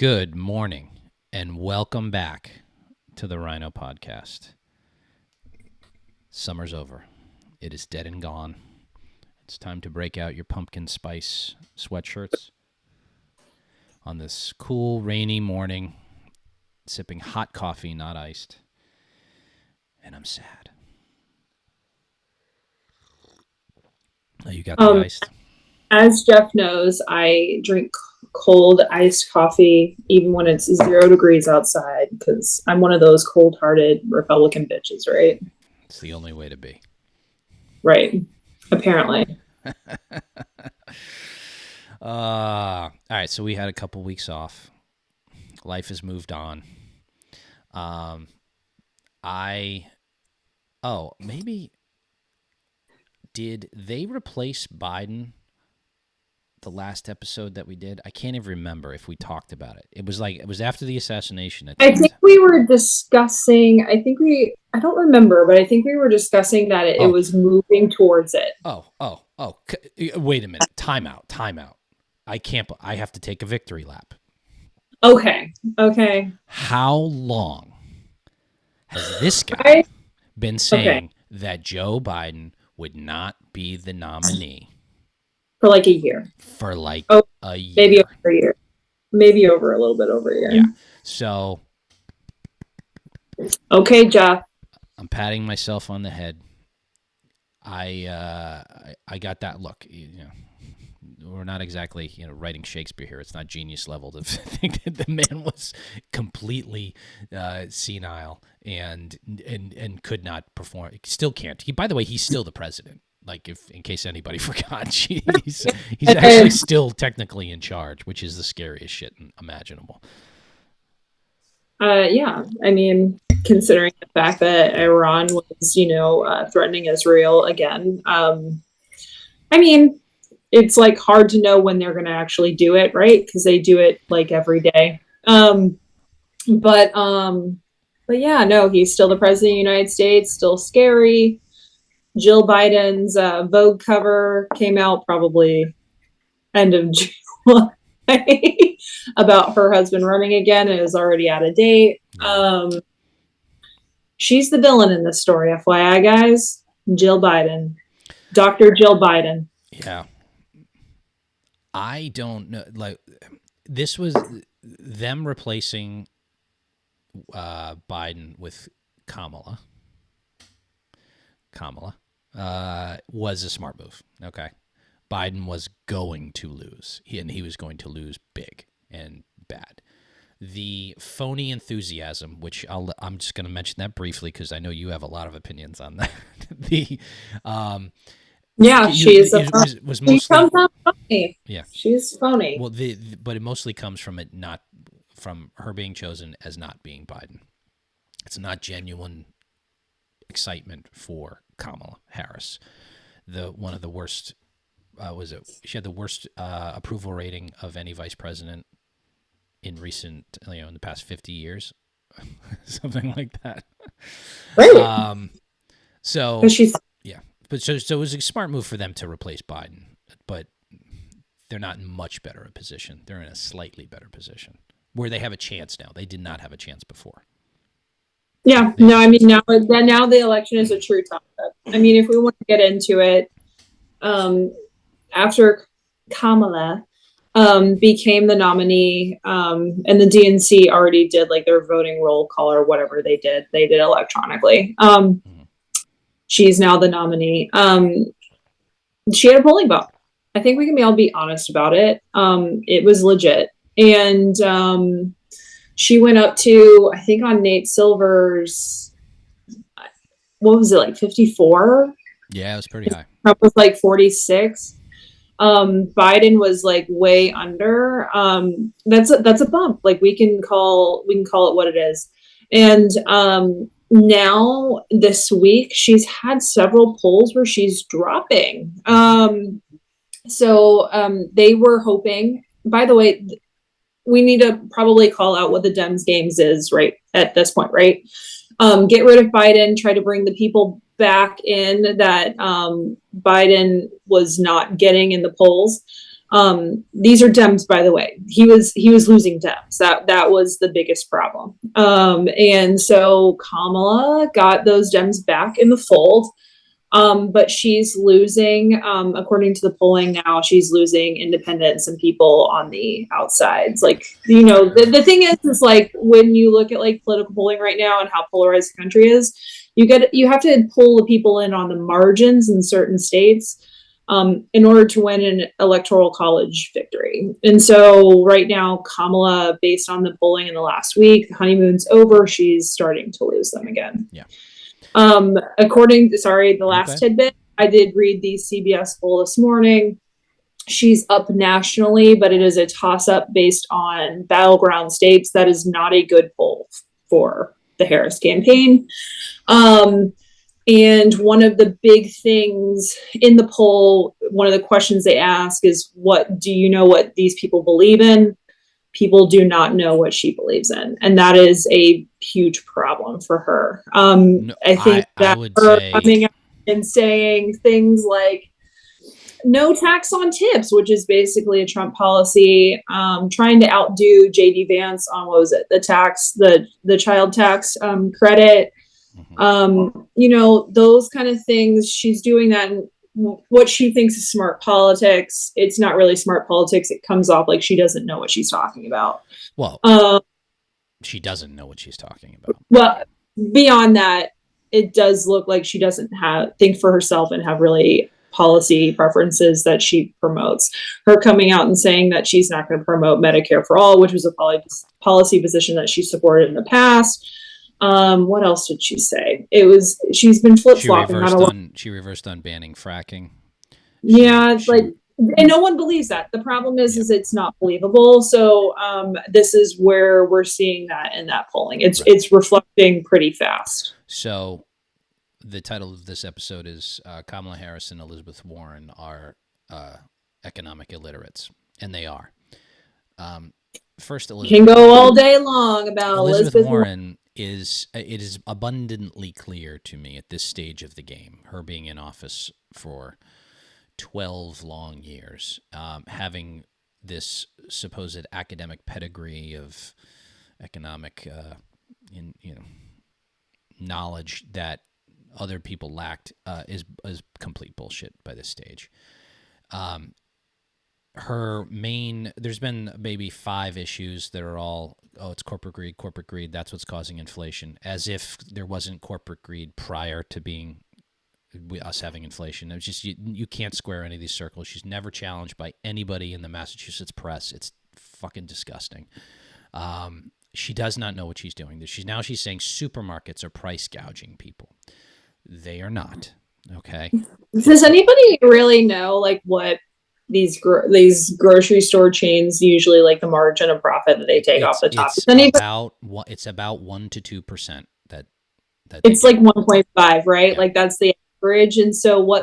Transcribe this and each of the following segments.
Good morning, and welcome back to the RINO podcast. Summer's over. It is dead and gone. It's time to break out your pumpkin spice sweatshirts on this cool, rainy morning, sipping hot coffee, not iced. And I'm sad. Oh, you got the iced? As Jeff knows, I drink cold iced coffee even when it's 0 degrees outside because I'm one of those cold-hearted Republican bitches, right? It's the only way to be. Right. Apparently. All right, so we had a couple weeks off. Life has moved on. Maybe did they replace Biden the last episode that we did? I can't even remember if we talked about it. It was after the assassination. I think we were discussing, I don't remember, but I think we were discussing that it was moving towards it. Wait a minute. Time out. I have to take a victory lap. Okay. How long has this guy been saying that Joe Biden would not be the nominee? For like a year. For like a year. Maybe over a year. Maybe over a little bit over a year. Yeah. So. Okay, Jeff. I'm patting myself on the head. I got that look. We're not exactly writing Shakespeare here. It's not genius level to think that the man was completely senile and could not perform. Still can't. By the way, he's still the president. Like, in case anybody forgot, he's actually still technically in charge, which is the scariest shit imaginable. Yeah, I mean, considering the fact that Iran was, threatening Israel again, I mean, it's like hard to know when they're going to actually do it, right? Because they do it like every day. But yeah, no, he's still the president of the United States. Still scary. Jill Biden's Vogue cover came out probably end of July about her husband running again. It is already out of date. She's the villain in this story, FYI, guys. Jill Biden. Dr. Jill Biden. Yeah. I don't know. Like, this was them replacing Biden with Kamala was a smart move. Okay. Biden was going to lose, and he was going to lose big and bad. The phony enthusiasm, which I'm just going to mention that briefly because I know you have a lot of opinions on that. She's mostly, she comes out phony. Yeah, she's phony. Well, but it mostly comes from from her being chosen as not being Biden. It's not genuine excitement for Kamala Harris. One of the worst she had the worst approval rating of any vice president in recent, in the past 50 years, something like that. Right. So she's but so it was a smart move for them to replace Biden, but they're not in much better a position. They're in a slightly better position where they have a chance now. They did not have a chance before. Yeah, no, I mean, now the election is a true topic. I mean, if we want to get into it, after Kamala became the nominee, and the DNC already did like their voting roll call or whatever they did electronically. She's now the nominee. She had a polling bump. I think we can all be honest about it. It was legit. And she went up to, I think on Nate Silver's, what was it, like 54? Yeah, it was pretty high. Trump was like 46. Biden was like way under. That's a bump. Like we can call it what it is. And now this week she's had several polls where she's dropping. So they were hoping, by the way, we need to probably call out what the Dems games is right at this point, right? Get rid of Biden, try to bring the people back in that Biden was not getting in the polls. These are Dems, by the way. He was losing Dems. That was the biggest problem. And so Kamala got those Dems back in the fold. But she's losing, according to the polling now, she's losing independents and people on the outsides. Like, the thing is like when you look at like political polling right now and how polarized the country is, you have to pull the people in on the margins in certain states in order to win an electoral college victory. And so right now, Kamala, based on the polling in the last week, the honeymoon's over. She's starting to lose them again. Yeah. The last tidbit, I did read the CBS poll this morning. She's up nationally, but it is a toss-up based on battleground states. That is not a good poll for the Harris campaign. And one of the big things in the poll, one of the questions they ask is, do you know what these people believe in? People do not know what she believes in. And that is a huge problem for her. I think that her coming out and saying things like no tax on tips, which is basically a Trump policy, trying to outdo JD Vance on, what was it, the child tax credit. Those kind of things. She's doing that in what she thinks is smart politics. It's not really smart politics. It comes off like she doesn't know what she's talking about. Well, she doesn't know what she's talking about. Well, beyond that, it does look like she doesn't think for herself and have really policy preferences that she promotes. Her coming out and saying that she's not going to promote Medicare for all, which was a policy position that she supported in the past. What else did she say? She's been flip-flopping. She reversed on banning fracking. And no one believes that. The problem is it's not believable. So this is where we're seeing that in that polling. It's reflecting pretty fast. So the title of this episode is Kamala Harris and Elizabeth Warren are economic illiterates, and they are. First, Elizabeth can go all day long about Elizabeth Warren. It is abundantly clear to me at this stage of the game, her being in office for 12 long years, having this supposed academic pedigree of economic knowledge that other people lacked, is complete bullshit by this stage. There's been maybe 5 issues that are all, it's corporate greed, that's what's causing inflation, as if there wasn't corporate greed prior to us having inflation. It's just, you can't square any of these circles. She's never challenged by anybody in the Massachusetts press. It's fucking disgusting. She does not know what she's doing. She's saying supermarkets are price gouging people. They are not. Okay. Does anybody really know like what these grocery store chains usually, like the margin of profit that they take off the top? It's about 1% to 2% that it's like 1.5, right? Yep. Like that's the average. And so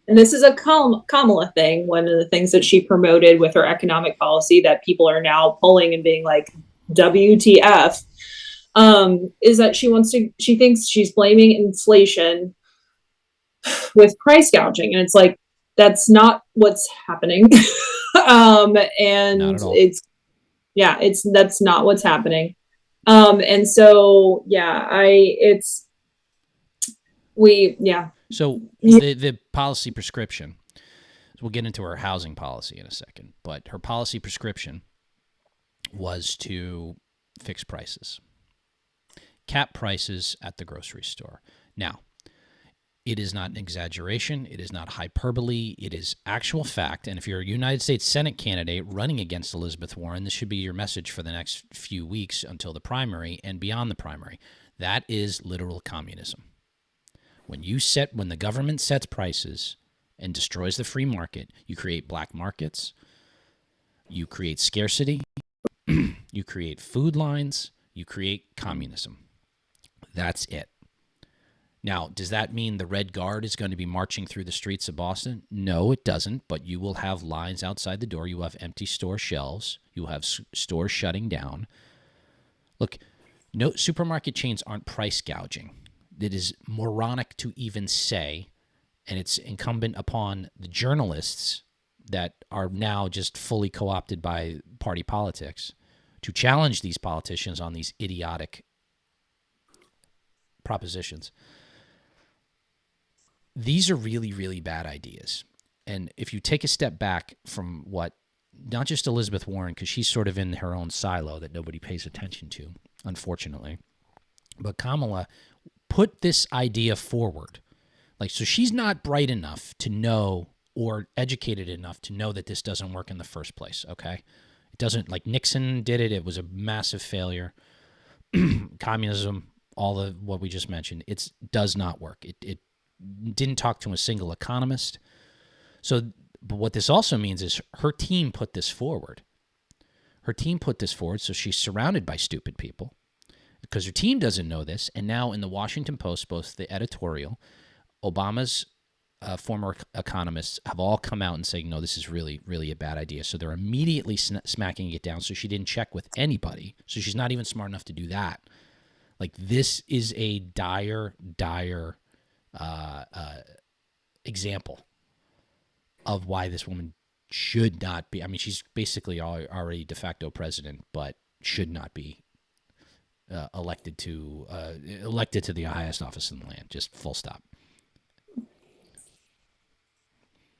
and this is a Kamala thing. One of the things that she promoted with her economic policy that people are now pulling and being like, WTF, is that she thinks she's blaming inflation with price gouging. And it's like, that's not what's happening. And that's not what's happening. And so, So the policy prescription, we'll get into her housing policy in a second, but her policy prescription was to fix prices, cap prices at the grocery store. Now, it is not an exaggeration. It is not hyperbole. It is actual fact. And if you're a United States Senate candidate running against Elizabeth Warren, this should be your message for the next few weeks until the primary and beyond the primary. That is literal communism. When the government sets prices and destroys the free market, you create black markets, you create scarcity, you create food lines, you create communism. That's it. Now, does that mean the Red Guard is going to be marching through the streets of Boston? No, it doesn't, but you will have lines outside the door. You will have empty store shelves. You will have stores shutting down. Look, no supermarket chains aren't price gouging. It is moronic to even say, and it's incumbent upon the journalists, that are now just fully co-opted by party politics to challenge these politicians on these idiotic propositions. These are really, really bad ideas. And if you take a step back from what, not just Elizabeth Warren, because she's sort of in her own silo that nobody pays attention to, unfortunately, but Kamala put this idea forward. Like, so she's not bright enough to know or educated enough to know that this doesn't work in the first place, okay? It doesn't, like Nixon did it. It was a massive failure. Communism, all of what we just mentioned, it does not work. It didn't talk to a single economist. So, but what this also means is her team put this forward. Her team put this forward, so she's surrounded by stupid people because her team doesn't know this. And now in the Washington Post, both the editorial, Obama's former economists have all come out and saying, no, this is really, really a bad idea. So they're immediately smacking it down. So she didn't check with anybody. So she's not even smart enough to do that. Like, this is a dire example of why this woman should not be. I mean, she's basically already de facto president, but should not be elected to the highest office in the land. Just full stop.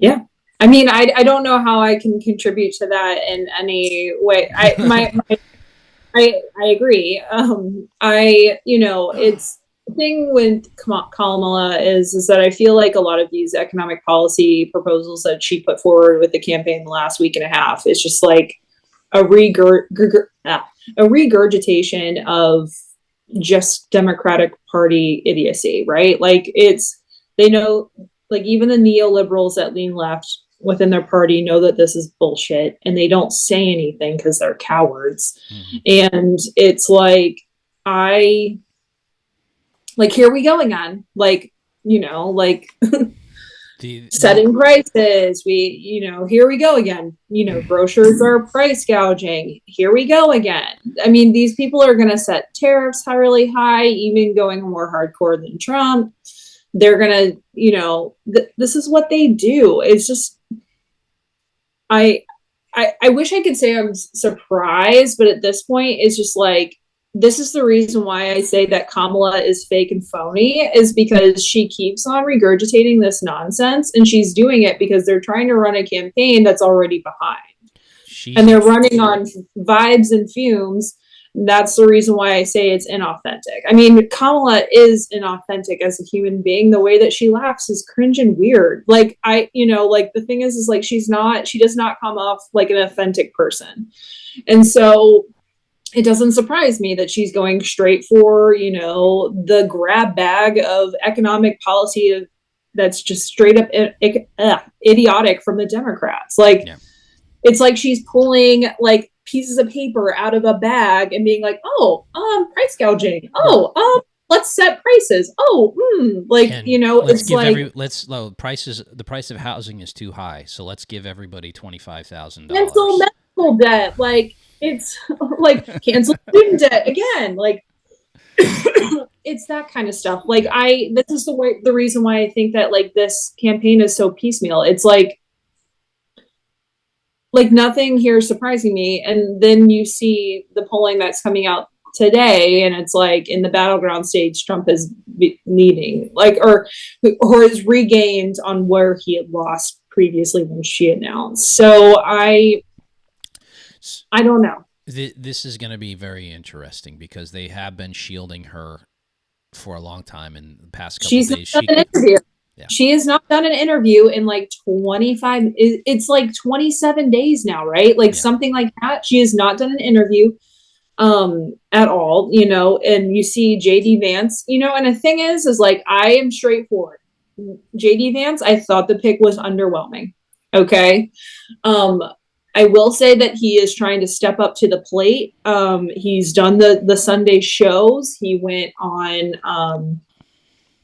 Yeah. I mean, I don't know how I can contribute to that in any way. I agree. It's the thing with Kamala is that I feel like a lot of these economic policy proposals that she put forward with the campaign the last week and a half is just like a regurgitation of just Democratic Party idiocy, right? Like, they know, like, even the neoliberals that lean left within their party know that this is bullshit, and they don't say anything because they're cowards. Mm-hmm. And it's like, here we go again. Setting prices. Here we go again. Grocers are price gouging. Here we go again. I mean, these people are going to set tariffs really high, even going more hardcore than Trump. They're going to, this is what they do. It's just, I wish I could say I'm surprised, but at this point, it's just like, this is the reason why I say that Kamala is fake and phony, is because she keeps on regurgitating this nonsense, and she's doing it because they're trying to run a campaign that's already behind. And they're running on vibes and fumes. That's the reason why I say it's inauthentic. I mean, Kamala is inauthentic as a human being. The way that she laughs is cringe and weird. Like, the thing is like, she does not come off like an authentic person. And so it doesn't surprise me that she's going straight for, the grab bag of economic policy that's just straight up idiotic from the Democrats. Like, yeah. It's like she's pulling like pieces of paper out of a bag and being like, price gouging. Let's set prices. It's like, the price of housing is too high, so let's give everybody $25,000. Mental debt. Like, it's like cancel student debt again. Like, it's that kind of stuff. Like, this is the reason why I think that like this campaign is so piecemeal. It's like nothing here is surprising me. And then you see the polling that's coming out today, and it's like in the battleground states, Trump is leading, like, or is regained on where he had lost previously when she announced. So I don't know. This is going to be very interesting because they have been shielding her for a long time. In the past couple of days, she has not done an interview in like 25. It's like 27 days now, right? Like something like that. She has not done an interview at all, and you see JD Vance, and the thing is like, I am straightforward. JD Vance, I thought the pick was underwhelming. Okay. I will say that he is trying to step up to the plate. He's done the Sunday shows. He went on,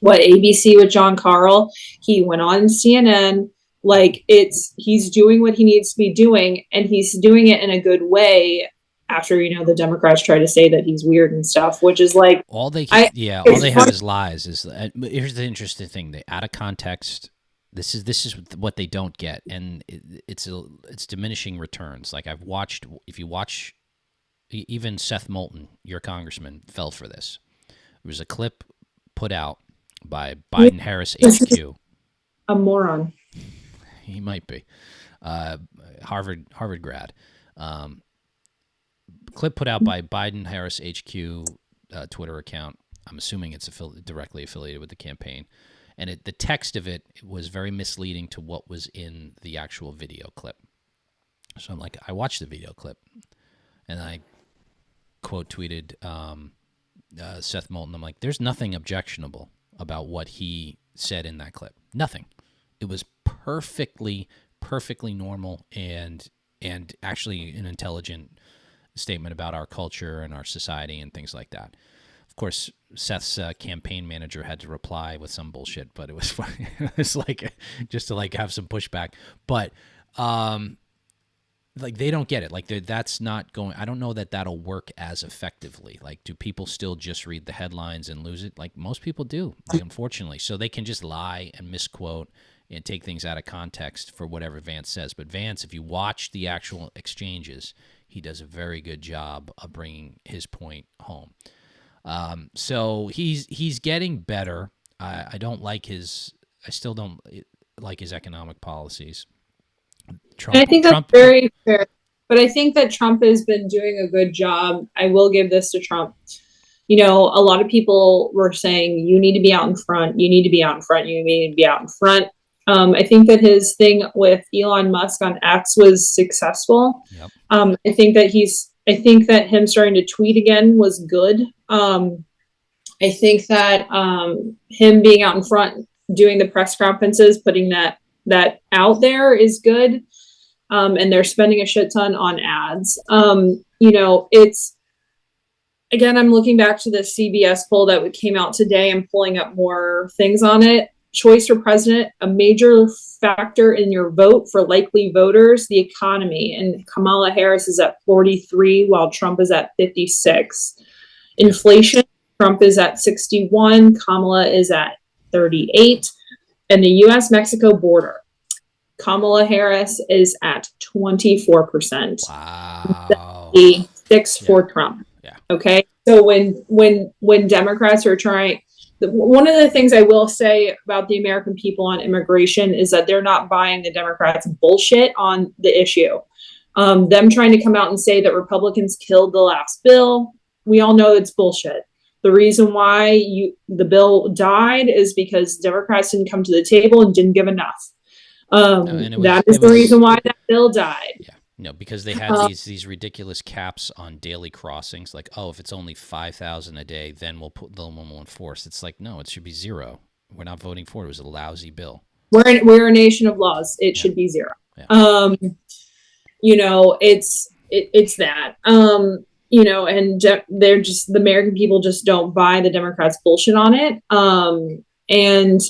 ABC with John Carl. He went on CNN. Like, he's doing what he needs to be doing, and he's doing it in a good way after, the Democrats try to say that he's weird and stuff, which is like, all they have is lies. Here's the interesting thing. They out of context This is what they don't get, and it's diminishing returns. Like I've watched, if you watch, even Seth Moulton, your congressman, fell for this. There was a clip put out by Biden Harris HQ. A moron. He might be. Harvard grad. Clip put out by Biden Harris HQ Twitter account. I'm assuming it's directly affiliated with the campaign. And the text of it was very misleading to what was in the actual video clip. So I'm like, I watched the video clip, and I quote tweeted Seth Moulton. I'm like, there's nothing objectionable about what he said in that clip. Nothing. It was perfectly normal and actually an intelligent statement about our culture and our society and things like that. Of course, Seth's campaign manager had to reply with some bullshit, but it was funny. It was like just to like have some pushback. But like they don't get it. Like that's not going. I don't know that that'll work as effectively. Like, do people still just read the headlines and lose it? Like most people do, unfortunately. So they can just lie and misquote and take things out of context for whatever Vance says. But Vance, if you watch the actual exchanges, he does a very good job of bringing his point home. So he's getting better. I don't like I still don't like his economic policies. Trump, and I think that's very fair. But I think that Trump has been doing a good job. I will give this to Trump. You know, a lot of people were saying, you need to be out in front. You need to be out in front. You need to be out in front. I think that his thing with Elon Musk on X was successful. Yep. I think that him starting to tweet again was good. I think that him being out in front, doing the press conferences, putting that out there is good. And they're spending a shit ton on ads. You know, it's, again, I'm looking back to the CBS poll that came out today and pulling up more things on it. Choice for president, a major factor in your vote for likely voters, the economy. And Kamala Harris is at 43 while Trump is at 56. Inflation, Trump is at 61, Kamala is at 38. And the U.S.-Mexico border, Kamala Harris is at 24%. Wow. 6 for Trump. Yeah. Okay. So when Democrats are trying, one of the things I will say about the American people on immigration is that they're not buying the Democrats' bullshit on the issue. Them trying to come out and say that Republicans killed the last bill, we all know it's bullshit. The reason why the bill died is because Democrats didn't come to the table and didn't give enough. That is the reason why that bill died. Yeah. No, because they had these ridiculous caps on daily crossings. Like, oh, if it's only 5,000 a day, then we'll enforce. It's like, no, it should be 0. We're not voting for it. It was a lousy bill. We're a nation of laws. It should be 0. Yeah. You know, it's that. You know, and they're just, the American people just don't buy the Democrats' bullshit on it. And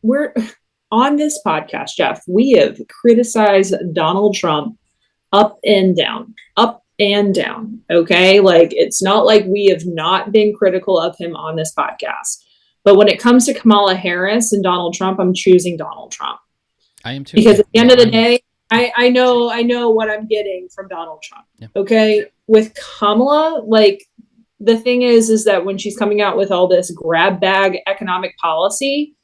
we're on this podcast, Jeff, we have criticized Donald Trump up and down. Okay. Like, it's not like we have not been critical of him on this podcast, but when it comes to Kamala Harris and Donald Trump, I'm choosing Donald Trump. I am too. Because at the end of the day, I know what I'm getting from Donald Trump. Yeah. Okay. With Kamala, like, the thing is that when she's coming out with all this grab bag economic policy,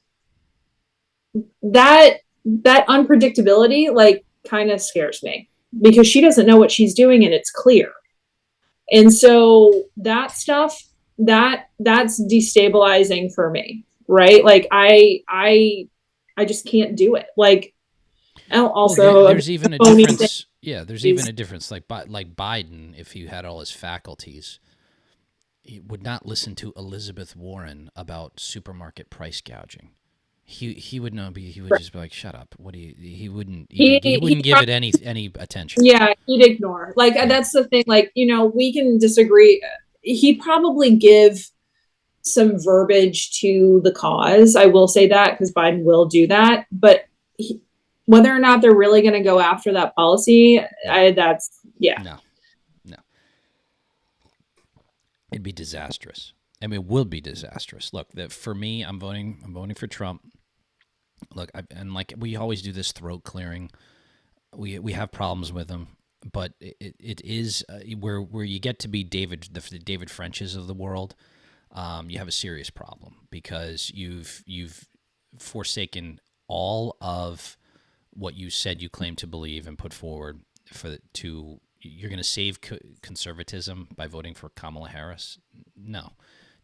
that unpredictability, like, kind of scares me because she doesn't know what she's doing and it's clear. And so that stuff, that's destabilizing for me, right? Like, I just can't do it. Like, also, there's even a difference. Yeah, there's even a difference. Like Biden, if he had all his faculties, he would not listen to Elizabeth Warren about supermarket price gouging. He would not be. He would just be like, "Shut up." What do you? He wouldn't give it any attention. Yeah, he'd ignore. Like, that's the thing. Like, you know, we can disagree. He'd probably give some verbiage to the cause. I will say that because Biden will do that, but whether or not they're really going to go after that policy, No. It'd be disastrous. I mean, it will be disastrous. Look, for me, I'm voting for Trump. Look, and like we always do this throat clearing. We have problems with him, but it is where you get to be the David Frenches of the world. You have a serious problem because you've forsaken all of what you said you claim to believe and put forward you're going to save conservatism by voting for Kamala Harris. No,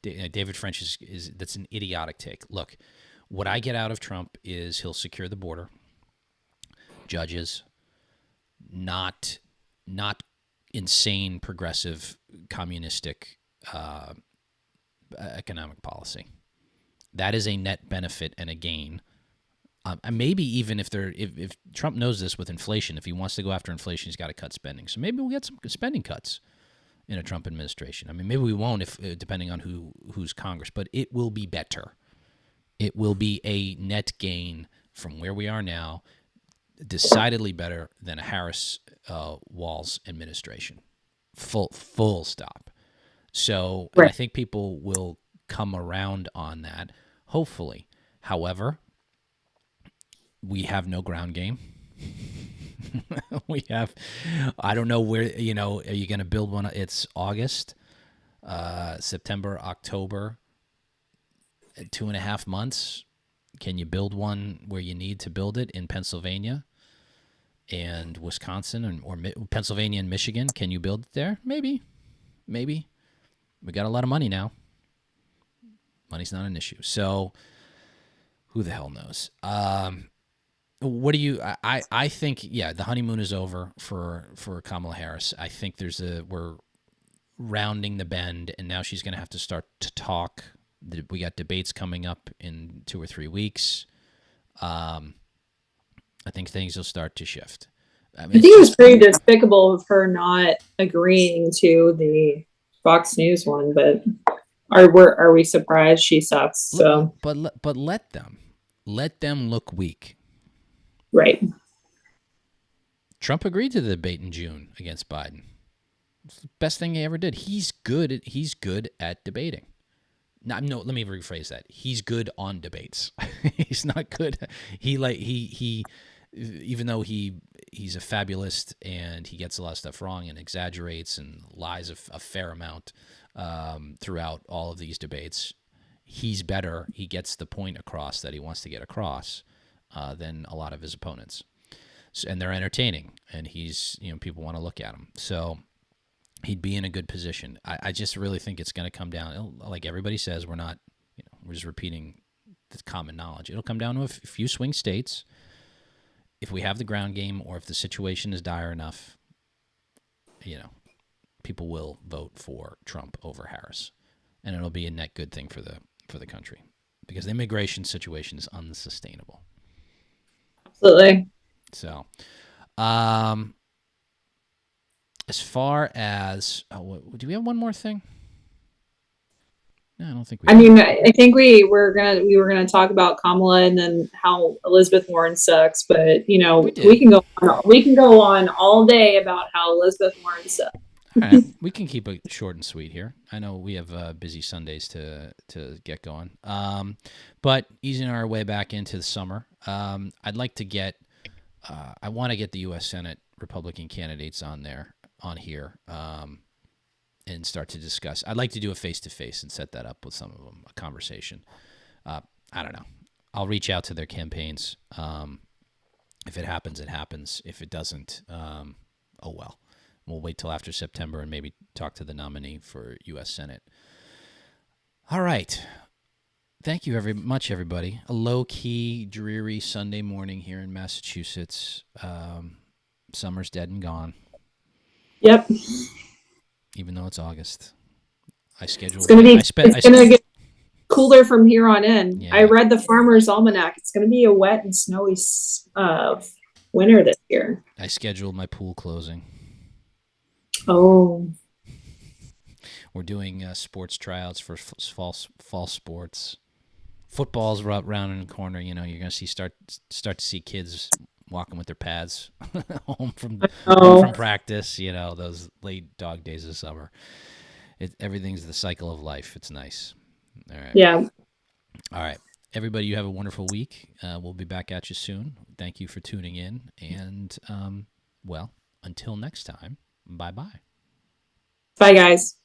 David French is that's an idiotic take. Look, what I get out of Trump is he'll secure the border, judges, not insane progressive communistic economic policy. That is a net benefit and a gain. And maybe even if Trump knows this with inflation, if he wants to go after inflation, he's got to cut spending. So maybe we'll get some spending cuts in a Trump administration. I mean, maybe we won't if depending on who's Congress, but it will be better. It will be a net gain from where we are now, decidedly better than a Harris-Walz administration. Full stop. So Right. I think people will come around on that, hopefully. However, we have no ground game. I don't know where, are you going to build one? It's August, September, October, 2.5 months. Can you build one where you need to build it in Pennsylvania and Wisconsin or Pennsylvania and Michigan? Can you build it there? Maybe. We got a lot of money now. Money's not an issue. So who the hell knows? What do you? I think the honeymoon is over for Kamala Harris. I think we're rounding the bend, and now she's going to have to start to talk. We got debates coming up in 2 or 3 weeks. I think things will start to shift. I think it was pretty despicable of her not agreeing to the Fox News one, but are we surprised? She sucks. So, but let them look weak. Right. Trump agreed to the debate in June against Biden. It's the best thing he ever did. He's good at debating. No, let me rephrase that. He's good on debates. He's not good. He even though he's a fabulist and he gets a lot of stuff wrong and exaggerates and lies a fair amount throughout all of these debates, he's better. He gets the point across that he wants to get across than a lot of his opponents. And they're entertaining, and people want to look at him. So he'd be in a good position. I just really think it's going to come down, like everybody says, we're just repeating the common knowledge. It'll come down to a few swing states. If we have the ground game or if the situation is dire enough, people will vote for Trump over Harris. And it'll be a net good thing for the country because the immigration situation is unsustainable. Absolutely. So, as far as do we have one more thing? No, I don't think we. I mean, I think we were gonna talk about Kamala and then how Elizabeth Warren sucks, but we can go on all day about how Elizabeth Warren sucks. All right, we can keep it short and sweet here. I know we have busy Sundays to get going, but easing our way back into the summer, I'd like to get. I want to get the U.S. Senate Republican candidates on here, and start to discuss. I'd like to do a face-to-face and set that up with some of them, a conversation. I don't know. I'll reach out to their campaigns. If it happens, it happens. If it doesn't, oh well. We'll wait till after September and maybe talk to the nominee for U.S. Senate. All right. Thank you very much, everybody. A low-key, dreary Sunday morning here in Massachusetts. Summer's dead and gone. Yep. Even though it's August, I scheduled. It's gonna get cooler from here on in. Yeah. I read the Farmer's Almanac. It's gonna be a wet and snowy winter this year. I scheduled my pool closing. Oh. We're doing sports tryouts for fall sports. Football's around in the corner. You're going to start to see kids walking with their pads home from practice. Those late dog days of summer. Everything's the cycle of life. It's nice. All right. Yeah. All right. Everybody, you have a wonderful week. We'll be back at you soon. Thank you for tuning in. And, well, until next time, bye-bye. Bye, guys.